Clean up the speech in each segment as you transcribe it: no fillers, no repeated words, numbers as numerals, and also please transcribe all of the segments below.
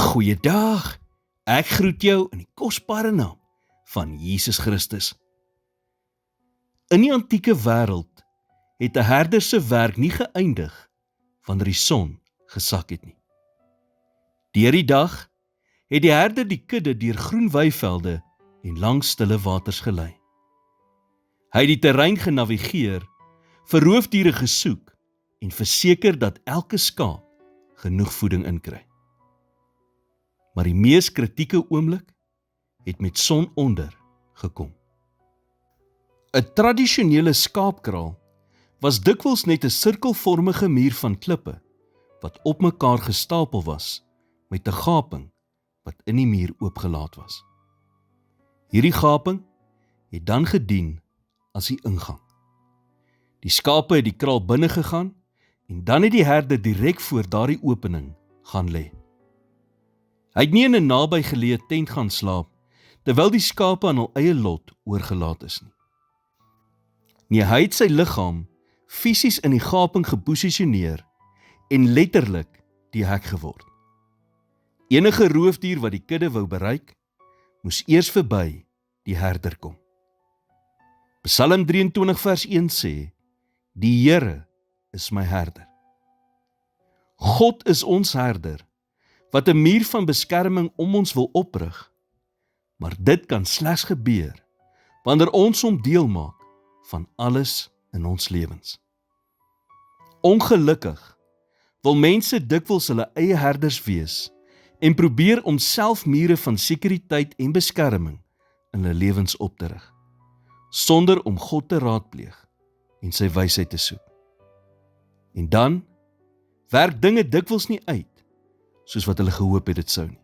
Goeiedag, ek groet jou in die kosbare naam van Jesus Christus. In die antieke wêreld het 'n herder se werk nie geëindig wanneer die son gesak het nie. Deur die dag het die herder die kudde deur groen weivelde en langs stille waters gelei. Hy het die terrein genavigeer, vir roofdiere gesoek en verseker dat elke skaap genoeg voeding inkry. Maar die mees kritieke oomblik het met sononder gekom. 'n Tradisionele skaapkraal was dikwels net 'n sirkelvormige muur van klippe wat op mekaar gestapel was met 'n gaping wat in die muur oopgelaat was. Hierdie gaping het dan gedien as die ingang. Die skape het die kraal binne gegaan en dan het die herder direk voor daardie opening gaan lê. Hy het nie in 'n nabygeleë tent gaan slaap terwyl die skape aan hul eie lot oorgelaat is nie. Nee, hy het sy liggaam fisies in die gaping geposisioneer en letterlik die hek geword. Enige roofdier wat die kudde wou bereik, moes eers verby die herder kom. Psalm 23 vers 1 sê, die Here is my herder. God is ons herder, wat 'n muur van beskerming om ons wil oprig, maar dit kan slegs gebeur wanneer ons hom deel maak van alles in ons lewens. Ongelukkig wil mense dikwels hulle eie herders wees en probeer om self mure van sekuriteit en beskerming in hulle lewens op te rig, sonder om God te raadpleeg en sy wysheid te soek. En dan werk dinge dikwels nie uit soos wat hulle gehoop het dit sou nie.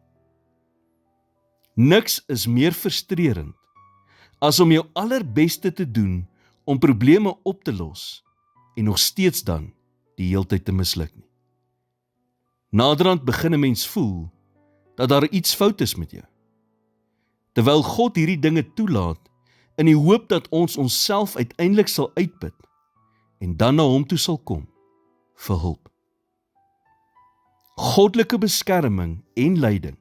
Niks is meer frustrerend as om jou allerbeste te doen om probleme op te los en nog steeds dan die heeltyd te misluk nie. Naderhand begin 'n mens voel dat daar iets fout is met jou, terwyl God hierdie dinge toelaat in die hoop dat ons onsself uiteindelik sal uitput en dan na hom toe sal kom vir hulp. Goddelike beskerming en leiding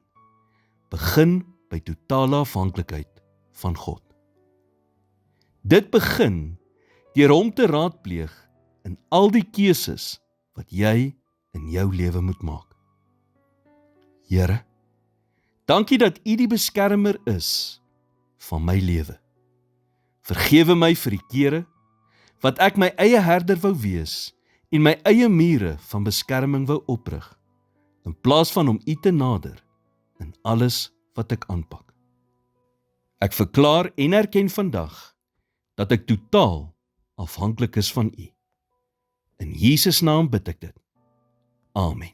begin by totale afhanklikheid van God. Dit begin deur hom te raadpleeg in al die keuses wat jy in jou lewe moet maak. Here, dankie dat U die beskermer is van my lewe. Vergewe my vir die kere wat ek my eie herder wou wees en my eie mure van beskerming wou oprig, in plaas van om U te nader in alles wat ek aanpak. Ek verklaar en erken vandag dat ek totaal afhanklik is van U. In Jesus naam bid ek dit. Amen.